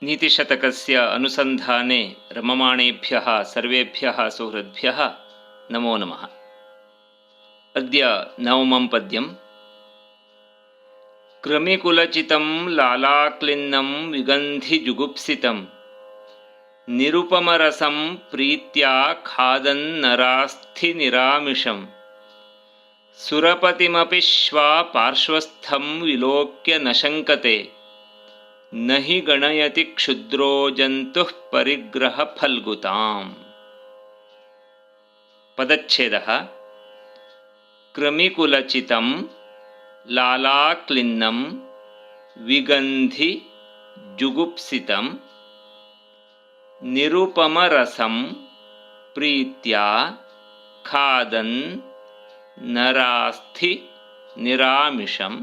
नीतिशतकस्य अनुसन्धाने रममाणेभ्यः सर्वेभ्यः सुहृद्भ्यः नमो नमः। अद्य नवमं पद्यं। कृमिकुलचितं लालाक्लिन्नं विगन्धिजुगुप्सितं निरुपमरसं प्रीत्या खादन्नरास्थिनिरामिषं सुरपतिमपि श्वा पार्श्वस्थं विलोक्य न शङ्कते न हि गणयति क्षुद्रो जन्तुः परिग्रहफल्गुताम्। पदच्छेदः। कृमिकुलचितं लालाक्लिन्नं विगन्धिजुगुप्सितं निरुपमरसं प्रीत्या खादन् नरास्थि निरामिषं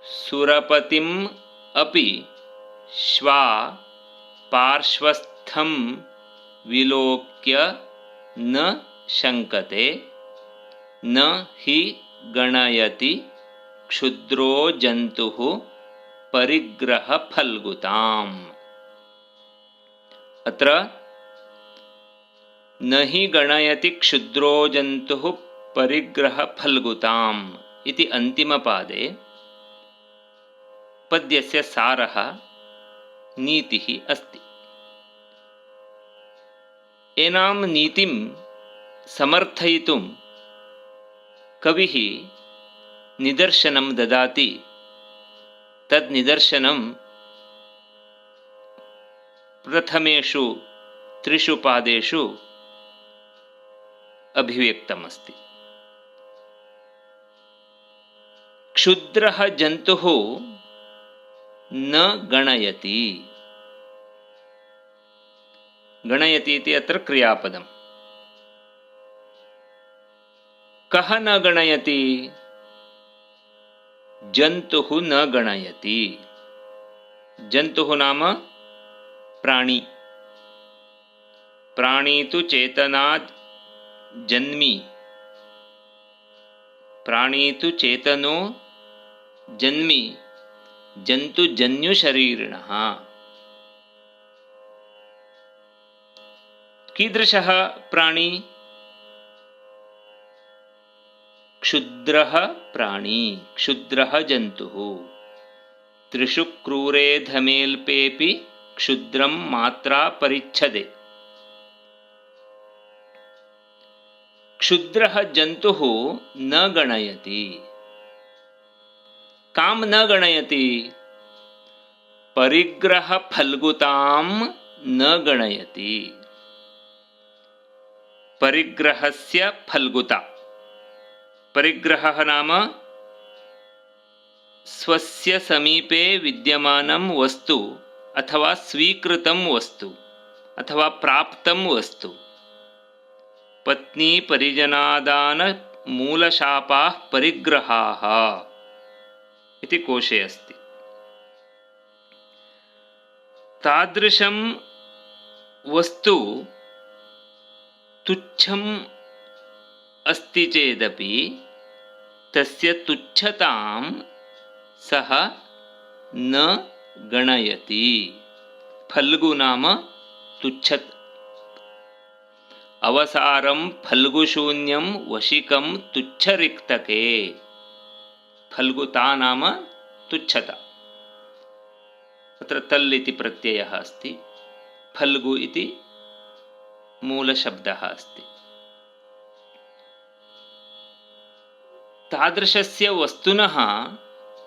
सुरपतिम् अपि श्वा पार्श्वस्थं विलोक्य न शङ्कते न हि गणयति क्षुद्रो जन्तुः परिग्रहफल्गुताम्। अत्र न हि गणयति क्षुद्रो जन्तुः परिग्रहफल्गुताम् इति अन्तिमपादे पद्यस्य सारः नीतिः अस्ति। एनां नीतिं समर्थयितुं कविः निदर्शनं ददाति। तद् निदर्शनं प्रथमेषु 3 पादेषु अभिव्यक्तमस्ति। क्षुद्रः जन्तुः न गणयति। गणयति इति अत्र क्रियापदम्। कः न गणयति? जन्तुः न गणयति। जन्तुः नाम प्राणी। प्राणी तु चेतनात् जन्मी। प्राणी तु चेतनो जन्मी जन्तुजन्युशरीरिणः। कीदृशः प्राणी? क्षुद्रः प्राणी, क्षुद्रः जन्तुः। त्रिषु क्रूरेधमेल्पेऽपि क्षुद्रं मात्रा परिच्छदे। क्षुद्रः जन्तुः न गणयति। कां न गणयति? परिग्रहफल्गुतां न गणयति। परिग्रहस्य फल्गुता। परिग्रहः नाम स्वस्य समीपे विद्यमानं वस्तु अथवा स्वीकृतं वस्तु अथवा प्राप्तं वस्तु। पत्नी परिजनादान मूलशापाः परिग्रहाः इति कोशे अस्ति। तादृशं वस्तु तुच्छम् अस्ति चेदपि तस्य तुच्छतां सः न गणयति। फल्गु नाम तुच्छत्। अवसारं फल्गुशून्यं वशिकं तुच्छरिक्तके। फल्गुता नाम तुच्छता। अत्र तल् इति प्रत्ययः अस्ति। फल्गु इति मूलशब्दः अस्ति। तादृशस्य वस्तुनः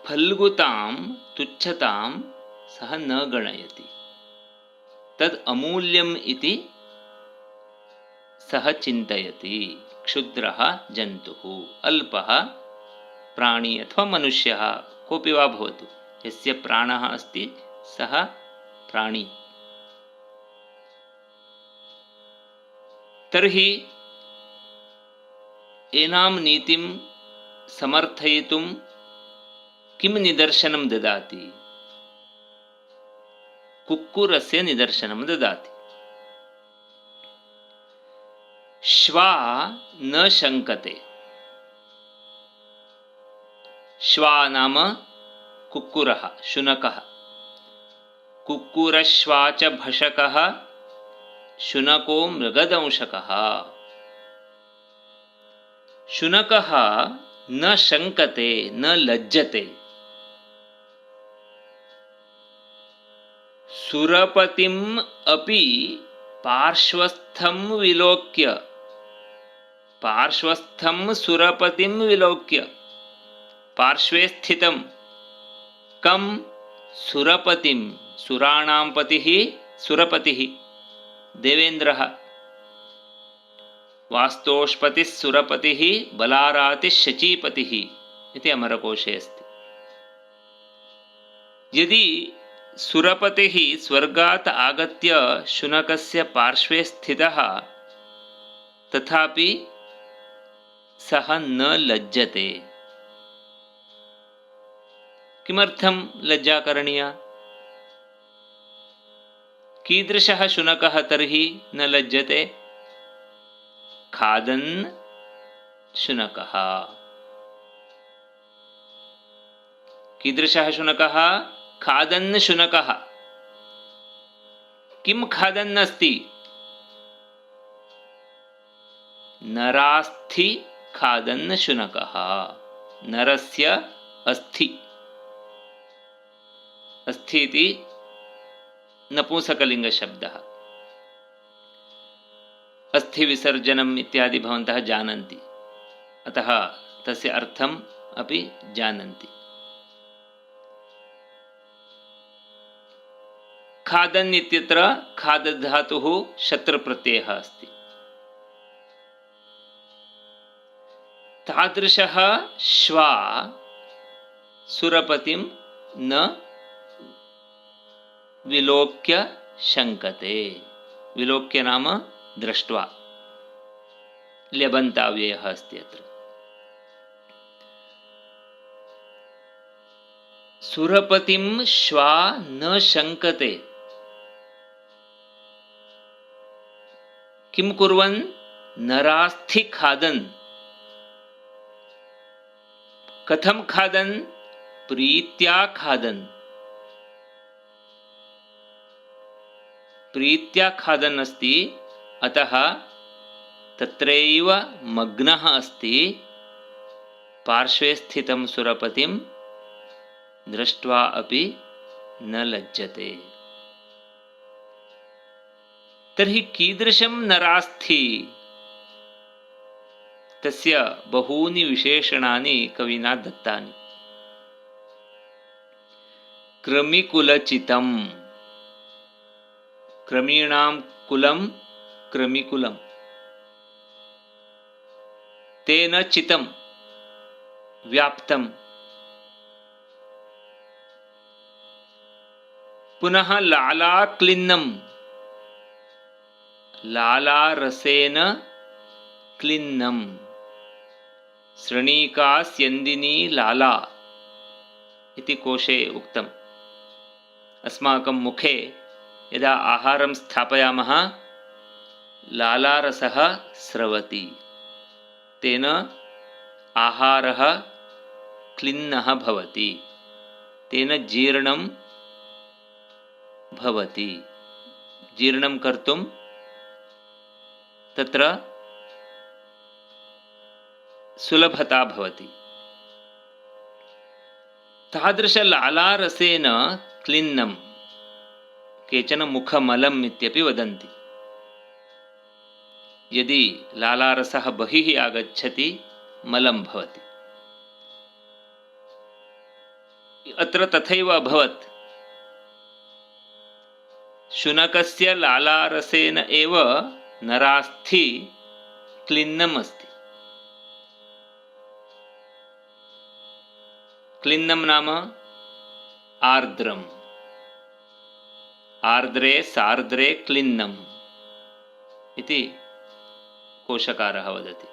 फल्गुतां तुच्छतां सः न गणयति। तद् अमूल्यम् इति सः चिन्तयति। क्षुद्रः जन्तुः, अल्पः प्राणी अथवा मनुष्यः कोऽपि वा भवतु, यस्य प्राणः अस्ति सः प्राणी। तर्हि एनां नीतिं समर्थयितुं किं निदर्शनं ददाति? कुक्कुरस्य निदर्शनं ददाति। श्वा न शङ्कते। श्वा नाम कुक्कुरः, शुनकः। कुक्कुरश्वा च भषकः शुनको मृगदंशकः। शुनकः न शङ्कते न लज्जते। सुरपतिम् अपि पार्श्वस्थं विलोक्य, पार्श्वस्थं सुरपतिं विलोक्य, पार्श्वे स्थितं कं सुरपतिं, सुराणां पतिः सुरपतिः देवेन्द्रः, वास्तोष्पतिः सुरपतिः बलारातिः शचीपतिः इति अमरकोशे अस्ति। यदि सुरपतिः स्वर्गात् आगत्य शुनकस्य पार्श्वे स्थितः तथापि सः न लज्जते। किमर्थं लज्जा करणीया? कीदृशः शुनकः तर्हि न लज्जते? खादन् शुनकः। कीदृशः शुनकः? खादन् शुनकः। किं खादन् अस्ति? नरास्थि खादन् शुनकः। नरस्य अस्थि, अस्थि इति नपुंसकलिङ्गशब्दः। अस्थि विसर्जनम् इत्यादि भवन्तः जानन्ति, अतः तस्य अर्थम् अपि जानन्ति। खादन् इत्यत्र खादधातुः शत्रप्रत्ययः अस्ति। तादृशः श्वा सुरपतिं न विलोक्य शङ्कते। विलोक्य नाम दृष्ट्वा, ल्यबन्ताव्ययः अस्ति अत्र। सुरपतिं श्वा न शङ्कते। किं कुर्वन्? नरास्थि खादन्। कथं खादन्? प्रीत्या खादन्। प्रीत्या खादन् अस्ति, अतः तत्रैव मग्नः अस्ति। पार्श्वे स्थितं सुरपतिं दृष्ट्वा अपि न लज्जते। तर्हि कीदृशं नरास्थि? तस्य बहूनि विशेषणानि कविना दत्तानि। कृमिकुलचितं, कृमीणां कुलं कृमिकुलं, तेन चितं व्याप्तं। पुनः लालाक्लिन्नं, लालारसेन क्लिन्नं। सृणीका स्यन्दिनी लाला इति कोशे उक्तम्। अस्माकं मुखे यदा आहारं स्थापयामः लालारसः स्रवति, तेन आहारः क्लिन्नः भवति, तेन जीर्णं भवति। जीर्णं कर्तुं तत्र सुलभता भवति। तादृशलालारसेन क्लिन्नं केचन मुखमलम् इत्यपि वदन्ति। यदि लालारसः बहिः आगच्छति मलं भवति। अत्र तथैव अभवत्। शुनकस्य लालारसेन एव नरास्थि क्लिन्नम् अस्ति। क्लिन्नं नाम आर्द्रम्। आर्द्रे सार्द्रे क्लिन्नम् इति कोशकारः वदति।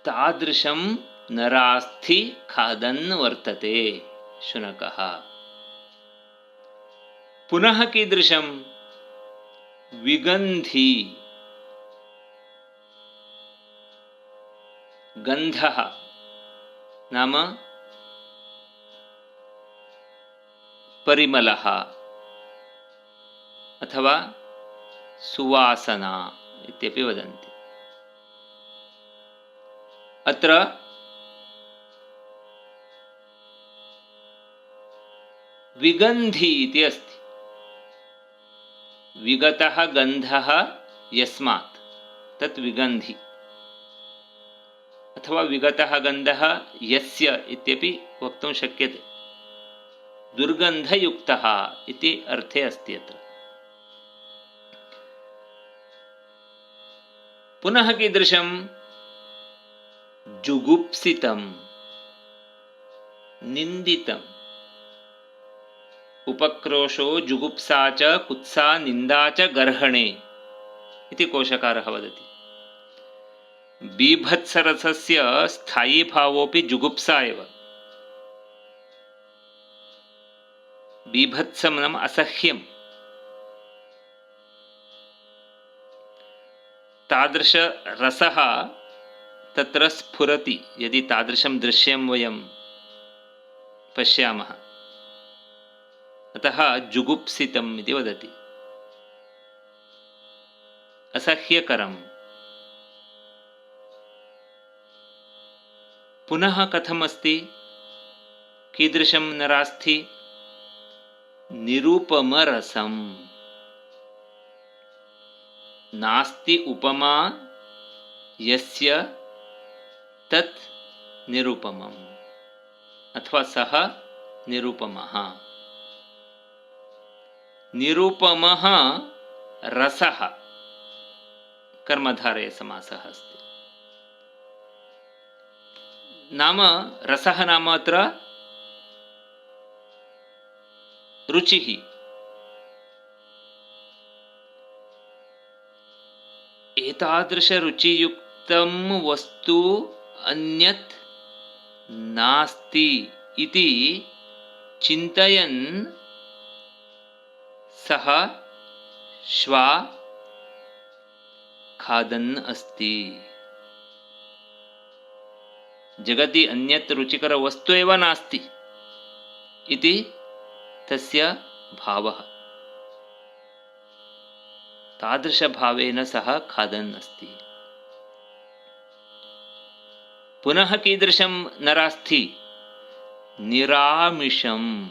तादृशं नरास्थि खादन् वर्तते शुनकः। पुनः कीदृशं? विगन्धी। गन्धः नाम परिमलः अथवा सुवासना इत्यपि वदन्ति। अत्र विगन्धि इति अस्ति। विगतः गन्धः यस्मात् तत् विगन्धि अथवा विगतः गन्धः यस्य इत्यपि वक्तुं शक्यते। दुर्गन्धयुक्तः इति अर्थे अस्ति अत्र। पुनः कीदृशं? जुगुप्सितं, निन्दितम्। उपक्रोशो जुगुप्सा च कुत्सा निन्दा च गर्हणे इति कोशकारः वदति। बीभत्सरसस्य स्थायी भावोऽपि जुगुप्सा एव। बीभत्सं नाम असह्यं। तादृशरसः तत्र स्फुरति यदि तादृशं दृश्यं वयं पश्यामः। अतः जुगुप्सितम् इति वदति। असह्यकरम्। पुनः कथमस्ति? कीदृशं नरास्थि? निरुपमरसम्। नास्ति उपमा यस्य तत् निरुपमम् अथवा सः निरुपमः। निरुपमः रसः कर्मधारय समासः अस्ति। नाम रसः नाम अत्र रुचिः। एतादृशरुचियुक्तं वस्तु अन्यत् नास्ति इति चिन्तयन् सः श्वा खादन् अस्ति। जगति अन्यत् रुचिकर वस्तु एव नास्ति इति तस्य भावः। तादृशभावेन सः खादन् अस्ति। पुनः कीदृशं नरास्थि? निरामिषम्।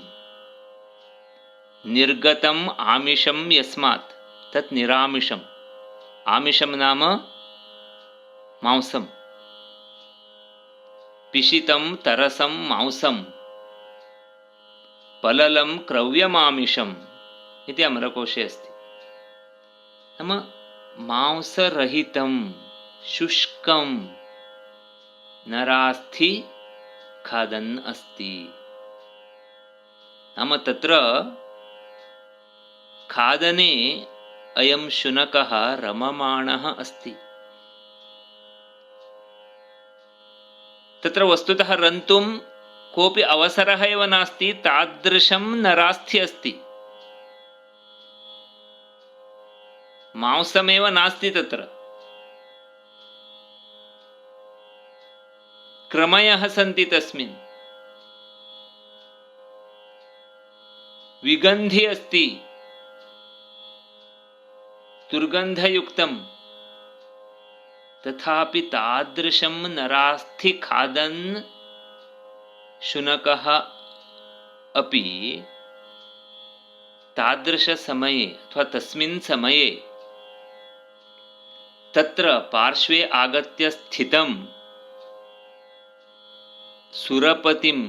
निर्गतम् आमिषं यस्मात् तत् निरामिषम्। आमिषं नाम मांसं। पिशितं तरसं मांसं पललं क्रव्यमामिषम् इति अमरकोशे अस्ति। नाम मांसरहितं शुष्कं नरास्थि खादन् अस्ति। नाम तत्र खादने अयं शुनकः रममाणः अस्ति। तत्र वस्तुतः रन्तुं कोऽपि अवसरः एव नास्ति। तादृशं नरास्थि अस्ति। मांसमेव नास्ति तत्र। क्रमयः सन्ति तस्मिन्। विगन्धि अस्ति, दुर्गन्धयुक्तं। तथापि तादृशं नरास्थि खादन् शुनकः अपि तादृशसमये अथवा तस्मिन् समये तत्र पार्श्वे आगत्य स्थितं सुरपतिं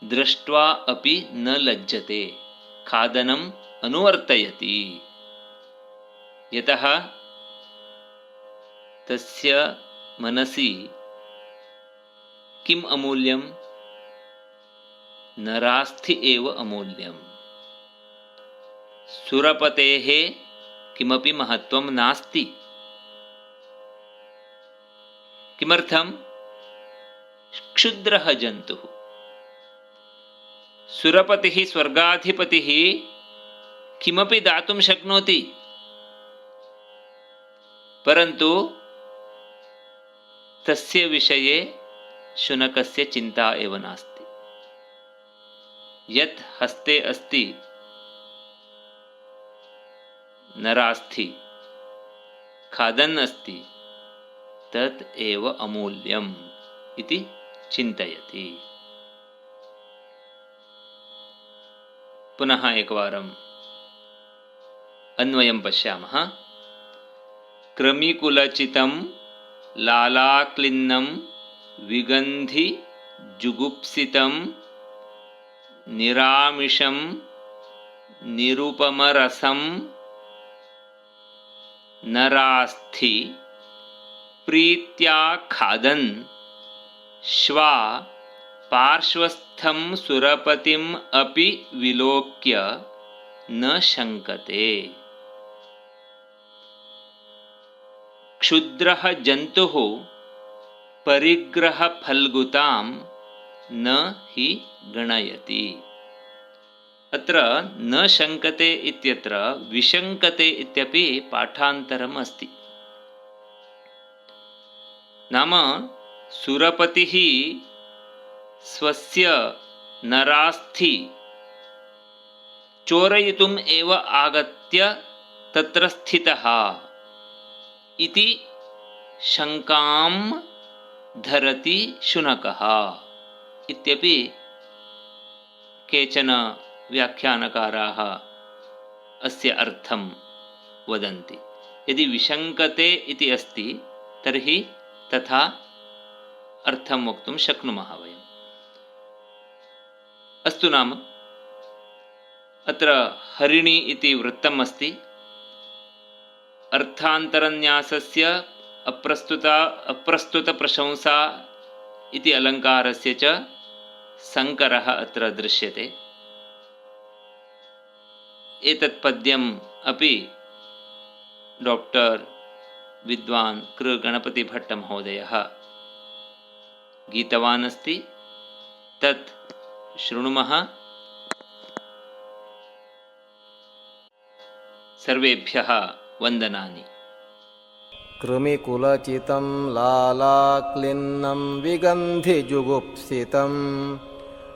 दृष्ट्वा अपि न लज्जते। खादनम् अनुवर्तयति। यतः तस्य मनसि किम् अमूल्यं? नरास्थि एव अमूल्यं। सुरपतेः किमपि महत्त्वं नास्ति। किमर्थं? क्षुद्रः जन्तुः। सुरपतिः स्वर्गाधिपतिः किमपि दातुं शक्नोति, परन्तु तस्य विषये शुनकस्य चिन्ता एव नास्ति। यत् हस्ते अस्ति नरास्थि खादन् अस्ति तत् एव अमूल्यम् इति चिन्तयति। पुनः एकवारम् अन्वयं पश्यामः। कृमिकुलचितं लालाक्लिन्नं विगन्धि जुगुप्सितं निरामिषं निरुपमरसं नरास्थि प्रीत्या खादन् श्वा पार्श्वस्थं सुरपतिम् अपि विलोक्य न शङ्कते। क्षुद्रः जन्तुः परिग्रहफल्गुतां न हि गणयति। अत्र न शङ्कते इत्यत्र विशङ्कते इत्यपि पाठान्तरम् अस्ति। नाम सुरपतिः स्वस्य नरास्थि चोरयितुम् एव आगत्य तत्र स्थितः इति शङ्कां धरति शुनकः इत्यपि केचन व्याख्यानकाराः अस्य अर्थं वदन्ति। यदि विशङ्कते इति अस्ति तर्हि तथा अर्थं वक्तुं शक्नुमः वयम्। अस्तु, नाम अत्र हरिणी इति वृत्तम् अस्ति। अर्थान्तरन्यासस्य अप्रस्तुतप्रशंसा इति अलङ्कारस्य च सङ्करः अत्र दृश्यते। एतत् पद्यम् अपि डॉक्टर विद्वान् कृ गणपतिभट्टमहोदयः गीतवान् अस्ति। तत् शृणुमः। सर्वेभ्यः वन्दनानि। कृमिकुलचितं लालाक्लिन्नं विगन्धिजुगुप्सितं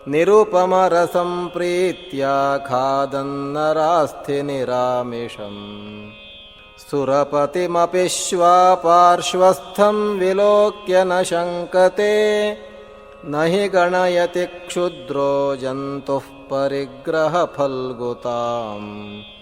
निरुपमरसं प्रीत्या खादन्नरास्थि निरामिषम् सुरपतिमपि श्वा पार्श्वस्थं विलोक्य न शङ्कते न हि गणयति क्षुद्रो जन्तुः परिग्रहफल्गुताम्।